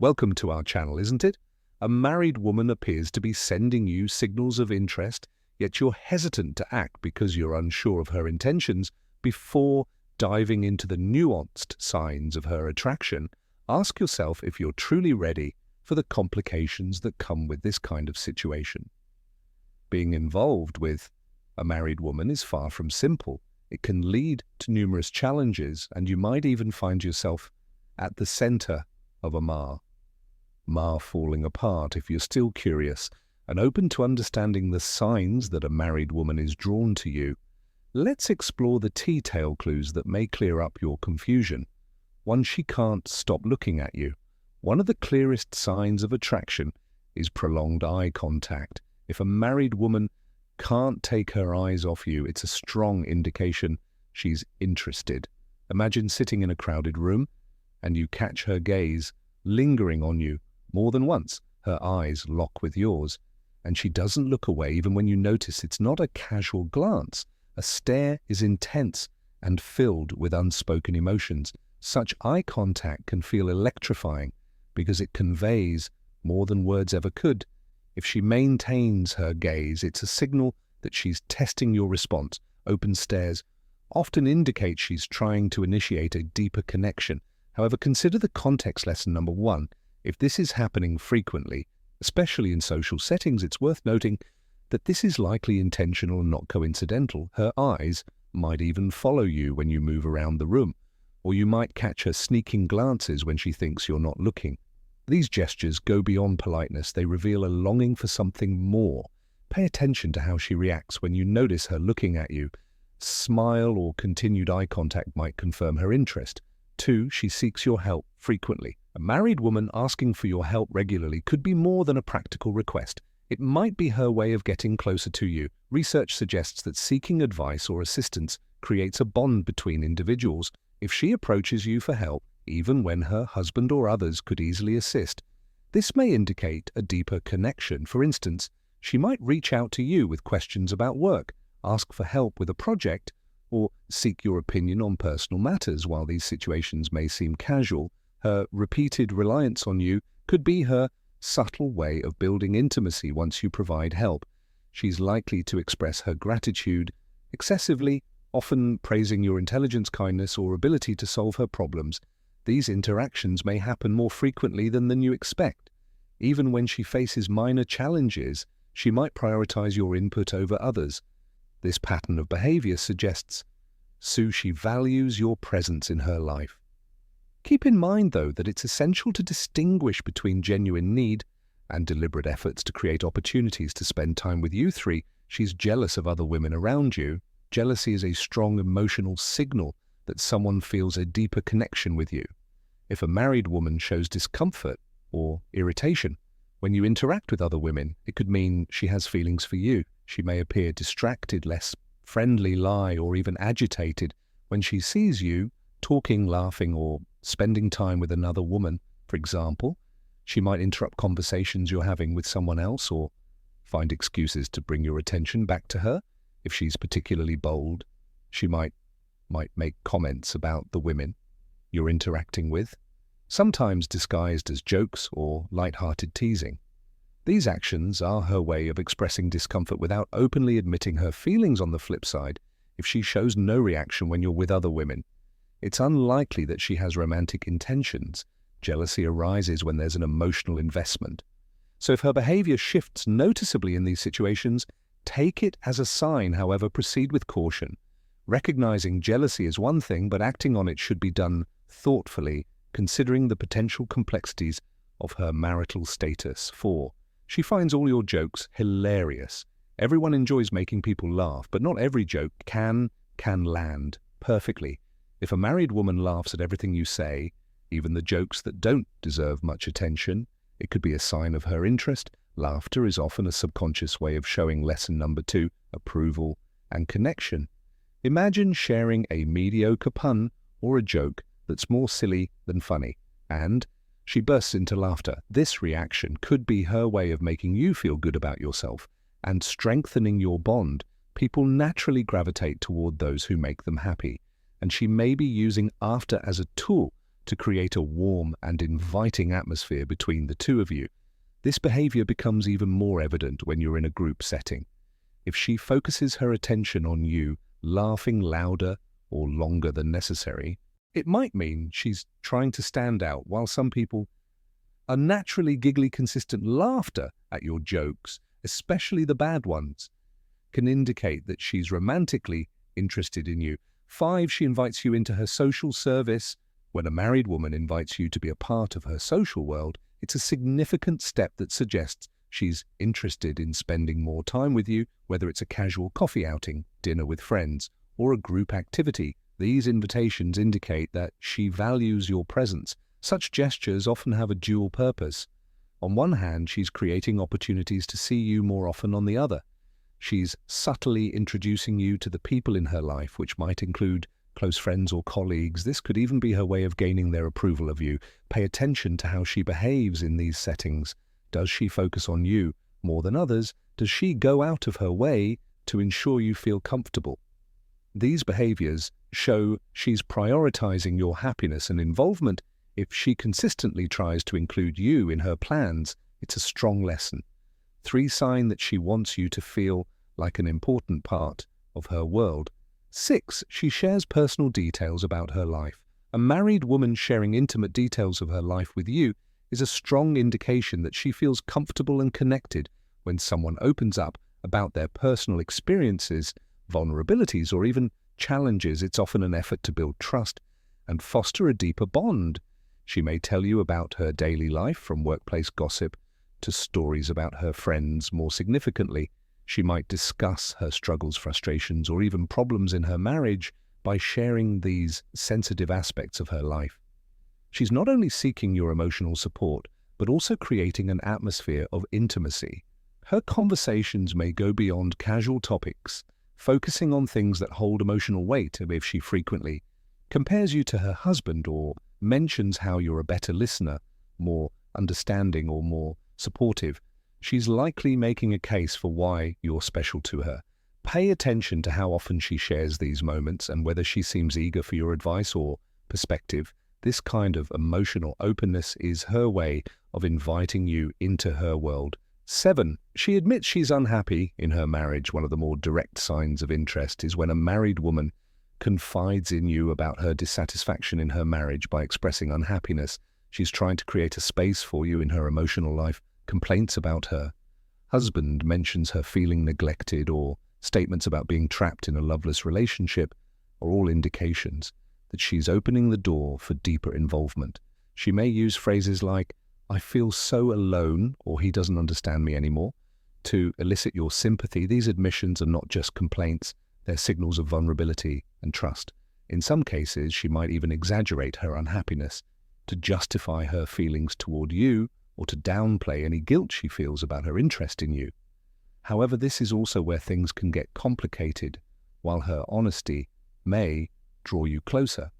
Welcome to our channel, isn't it? A married woman appears to be sending you signals of interest, yet you're hesitant to act because you're unsure of her intentions. Before diving into the nuanced signs of her attraction, ask yourself if you're truly ready for the complications that come with this kind of situation. Being involved with a married woman is far from simple. It can lead to numerous challenges, and you might even find yourself at the center of a Mar falling apart. If you're still curious and open to understanding the signs that a married woman is drawn to you, let's explore the T-tail clues that may clear up your confusion. 1. She can't stop looking at you. One of the clearest signs of attraction is prolonged eye contact. If a married woman can't take her eyes off you, it's a strong indication she's interested. Imagine sitting in a crowded room and you catch her gaze lingering on you more than once. Her eyes lock with yours, and she doesn't look away even when you notice it's not a casual glance. A stare is intense and filled with unspoken emotions. Such eye contact can feel electrifying because it conveys more than words ever could. If she maintains her gaze, it's a signal that she's testing your response. Open stares often indicate she's trying to initiate a deeper connection. However, consider the context. Lesson number 1. If this is happening frequently, especially in social settings, it's worth noting that this is likely intentional and not coincidental. Her eyes might even follow you when you move around the room, or you might catch her sneaking glances when she thinks you're not looking. These gestures go beyond politeness. They reveal a longing for something more. Pay attention to how she reacts when you notice her looking at you. Smile or continued eye contact might confirm her interest. 2. She seeks your help frequently. A married woman asking for your help regularly could be more than a practical request. It might be her way of getting closer to you. Research suggests that seeking advice or assistance creates a bond between individuals. If she approaches you for help, even when her husband or others could easily assist, this may indicate a deeper connection. For instance, she might reach out to you with questions about work, ask for help with a project, or seek your opinion on personal matters. While these situations may seem casual, her repeated reliance on you could be her subtle way of building intimacy. Once you provide help, she's likely to express her gratitude excessively, often praising your intelligence, kindness, or ability to solve her problems. These interactions may happen more frequently than you expect. Even when she faces minor challenges, she might prioritize your input over others. This pattern of behavior suggests she values your presence in her life. Keep in mind, though, that it's essential to distinguish between genuine need and deliberate efforts to create opportunities to spend time with you. 3. She's jealous of other women around you. Jealousy is a strong emotional signal that someone feels a deeper connection with you. If a married woman shows discomfort or irritation when you interact with other women, it could mean she has feelings for you. She may appear distracted, less friendly, lie, or even agitated when she sees you talking, laughing, or spending time with another woman. For example, she might interrupt conversations you're having with someone else or find excuses to bring your attention back to her. If she's particularly bold, she might make comments about the women you're interacting with, sometimes disguised as jokes or light-hearted teasing. These actions are her way of expressing discomfort without openly admitting her feelings. On the flip side, if she shows no reaction when you're with other women, it's unlikely that she has romantic intentions. Jealousy arises when there's an emotional investment. So if her behavior shifts noticeably in these situations, take it as a sign. However, proceed with caution. Recognizing jealousy is one thing, but acting on it should be done thoughtfully, considering the potential complexities of her marital status. 4. She finds all your jokes hilarious. Everyone enjoys making people laugh, but not every joke can land perfectly. If a married woman laughs at everything you say, even the jokes that don't deserve much attention, it could be a sign of her interest. Laughter is often a subconscious way of showing lesson number 2, approval and connection. Imagine sharing a mediocre pun or a joke that's more silly than funny, and she bursts into laughter. This reaction could be her way of making you feel good about yourself and strengthening your bond. People naturally gravitate toward those who make them happy, and she may be using laughter as a tool to create a warm and inviting atmosphere between the two of you. This behavior becomes even more evident when you're in a group setting. If she focuses her attention on you, laughing louder or longer than necessary, it might mean she's trying to stand out, while some people are naturally giggly. Consistent laughter at your jokes, especially the bad ones, can indicate that she's romantically interested in you. 5. She invites you into her social service. When a married woman invites you to be a part of her social world, it's a significant step that suggests she's interested in spending more time with you, whether it's a casual coffee outing, dinner with friends, or a group activity. These invitations indicate that she values your presence. Such gestures often have a dual purpose. On one hand, she's creating opportunities to see you more often. On the other, she's subtly introducing you to the people in her life, which might include close friends or colleagues. This could even be her way of gaining their approval of you. Pay attention to how she behaves in these settings. Does she focus on you more than others? Does she go out of her way to ensure you feel comfortable? These behaviors show she's prioritizing your happiness and involvement. If she consistently tries to include you in her plans, it's a strong lesson. 3. Sign that she wants you to feel like an important part of her world. 6. She shares personal details about her life. A married woman sharing intimate details of her life with you is a strong indication that she feels comfortable and connected. When someone opens up about their personal experiences, vulnerabilities, or even challenges, it's often an effort to build trust and foster a deeper bond. She may tell you about her daily life, from workplace gossip to stories about her friends. More significantly, she might discuss her struggles, frustrations, or even problems in her marriage. By sharing these sensitive aspects of her life, she's not only seeking your emotional support, but also creating an atmosphere of intimacy. Her conversations may go beyond casual topics, focusing on things that hold emotional weight. If she frequently compares you to her husband or mentions how you're a better listener, more understanding, or more supportive, she's likely making a case for why you're special to her. Pay attention to how often she shares these moments and whether she seems eager for your advice or perspective. This kind of emotional openness is her way of inviting you into her world. 7. She admits she's unhappy in her marriage. One of the more direct signs of interest is when a married woman confides in you about her dissatisfaction in her marriage. By expressing unhappiness, she's trying to create a space for you in her emotional life. Complaints about her husband, mentions her feeling neglected, or statements about being trapped in a loveless relationship are all indications that she's opening the door for deeper involvement. She may use phrases like, "I feel so alone," or "he doesn't understand me anymore," to elicit your sympathy. These admissions are not just complaints, they're signals of vulnerability and trust. In some cases, she might even exaggerate her unhappiness to justify her feelings toward you, or to downplay any guilt she feels about her interest in you. However, this is also where things can get complicated. While her honesty may draw you closer,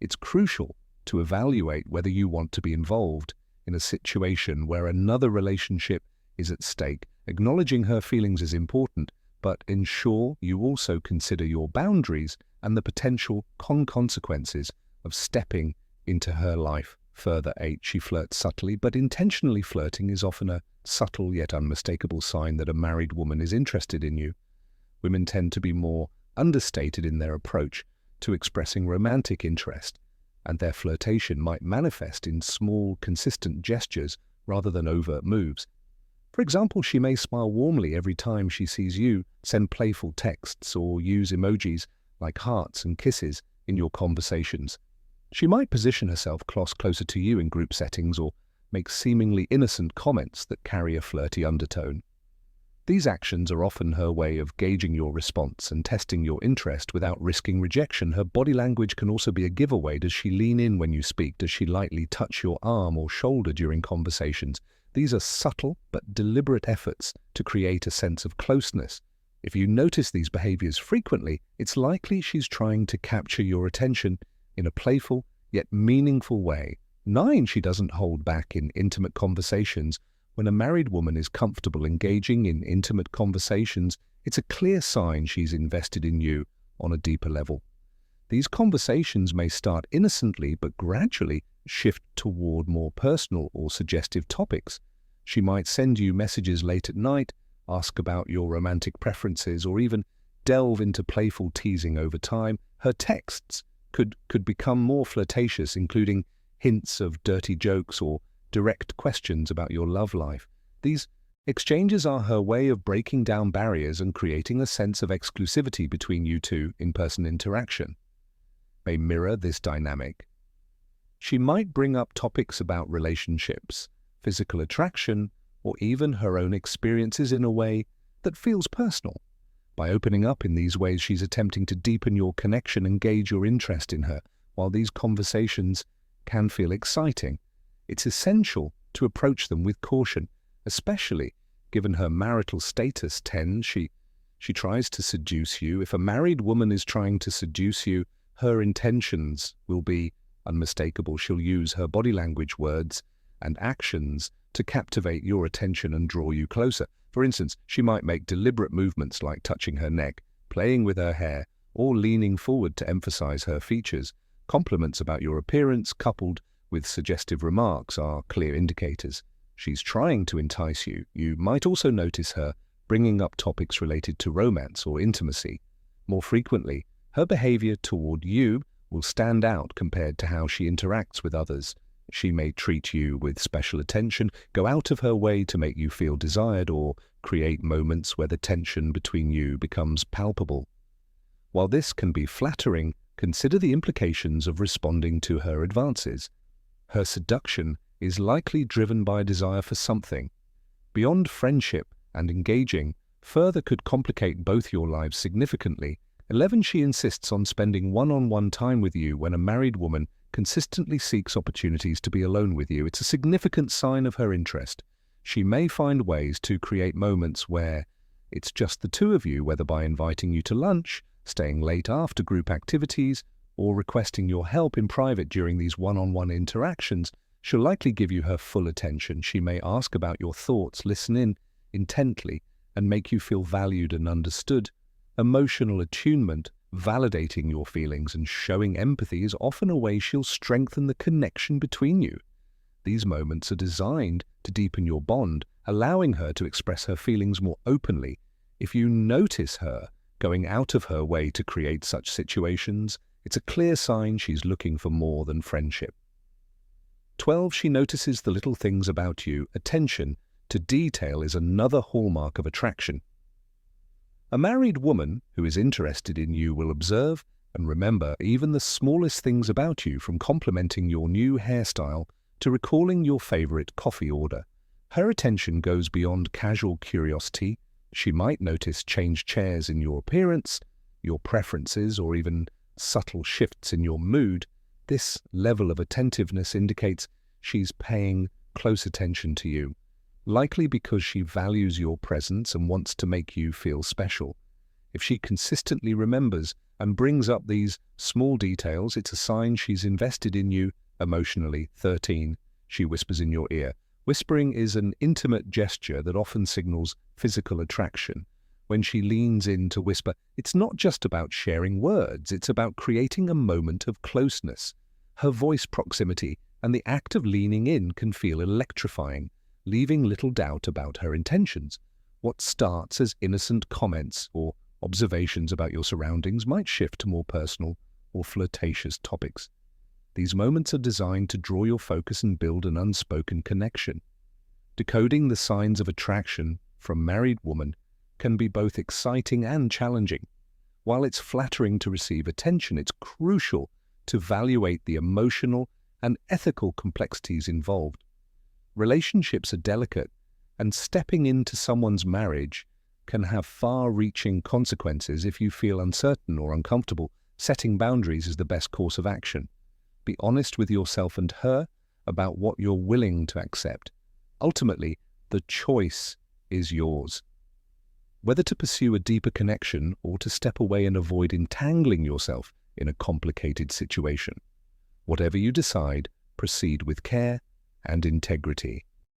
it's crucial to evaluate whether you want to be involved in a situation where another relationship is at stake. Acknowledging her feelings is important, but ensure you also consider your boundaries and the potential consequences of stepping into her life further. 8. She flirts subtly but intentionally. Flirting is often a subtle yet unmistakable sign that a married woman is interested in you. Women tend to be more understated in their approach to expressing romantic interest, and their flirtation might manifest in small, consistent gestures rather than overt moves. For example, she may smile warmly every time she sees you, send playful texts, or use emojis like hearts and kisses in your conversations. She might position herself closer to you in group settings, or make seemingly innocent comments that carry a flirty undertone. These actions are often her way of gauging your response and testing your interest without risking rejection. Her body language can also be a giveaway. Does she lean in when you speak? Does she lightly touch your arm or shoulder during conversations? These are subtle but deliberate efforts to create a sense of closeness. If you notice these behaviors frequently, it's likely she's trying to capture your attention in a playful yet meaningful way. 9. She doesn't hold back in intimate conversations. When a married woman is comfortable engaging in intimate conversations, it's a clear sign she's invested in you on a deeper level. These conversations may start innocently, but gradually shift toward more personal or suggestive topics. She might send you messages late at night, ask about your romantic preferences, or even delve into playful teasing over time. Her texts could become more flirtatious, including hints of dirty jokes or direct questions about your love life. These exchanges are her way of breaking down barriers and creating a sense of exclusivity between you two. In-person interaction may mirror this dynamic. She might bring up topics about relationships, physical attraction, or even her own experiences in a way that feels personal. By opening up in these ways, she's attempting to deepen your connection and gauge your interest in her. While these conversations can feel exciting, it's essential to approach them with caution, especially given her marital status. 10. She tries to seduce you. If a married woman is trying to seduce you, her intentions will be unmistakable. She'll use her body language, words, and actions to captivate your attention and draw you closer. For instance, she might make deliberate movements like touching her neck, playing with her hair, or leaning forward to emphasize her features. Compliments about your appearance coupled with suggestive remarks are clear indicators she's trying to entice you. You might also notice her bringing up topics related to romance or intimacy. More frequently, her behavior toward you will stand out compared to how she interacts with others. She may treat you with special attention, go out of her way to make you feel desired, or create moments where the tension between you becomes palpable. While this can be flattering, consider the implications of responding to her advances. Her seduction is likely driven by a desire for something beyond friendship, and engaging further could complicate both your lives significantly. 11. She insists on spending one-on-one time with you. When a married woman consistently seeks opportunities to be alone with you, it's a significant sign of her interest. She may find ways to create moments where it's just the two of you, whether by inviting you to lunch, staying late after group activities, or requesting your help in private. During these one-on-one interactions, she'll likely give you her full attention. She may ask about your thoughts, listen in intently, and make you feel valued and understood. Emotional attunement, validating your feelings and showing empathy, is often a way she'll strengthen the connection between you. These moments are designed to deepen your bond, allowing her to express her feelings more openly. If you notice her going out of her way to create such situations, it's a clear sign she's looking for more than friendship. 12. She notices the little things about you. Attention to detail is another hallmark of attraction. A married woman who is interested in you will observe and remember even the smallest things about you, from complimenting your new hairstyle to recalling your favorite coffee order. Her attention goes beyond casual curiosity. She might notice changed chairs in your appearance, your preferences, or even subtle shifts in your mood. This level of attentiveness indicates she's paying close attention to you, likely because she values your presence and wants to make you feel special. If she consistently remembers and brings up these small details, it's a sign she's invested in you emotionally. 13. She whispers in your ear. Whispering is an intimate gesture that often signals physical attraction. When she leans in to whisper, it's not just about sharing words, it's about creating a moment of closeness. Her voice proximity and the act of leaning in can feel electrifying, leaving little doubt about her intentions. What starts as innocent comments or observations about your surroundings might shift to more personal or flirtatious topics. These moments are designed to draw your focus and build an unspoken connection. Decoding the signs of attraction from a married woman can be both exciting and challenging. While it's flattering to receive attention, it's crucial to evaluate the emotional and ethical complexities involved. Relationships are delicate, and stepping into someone's marriage can have far-reaching consequences. If you feel uncertain or uncomfortable, setting boundaries is the best course of action. Be honest with yourself and her about what you're willing to accept. Ultimately, the choice is yours. Whether to pursue a deeper connection or to step away and avoid entangling yourself in a complicated situation. Whatever you decide, proceed with care and integrity.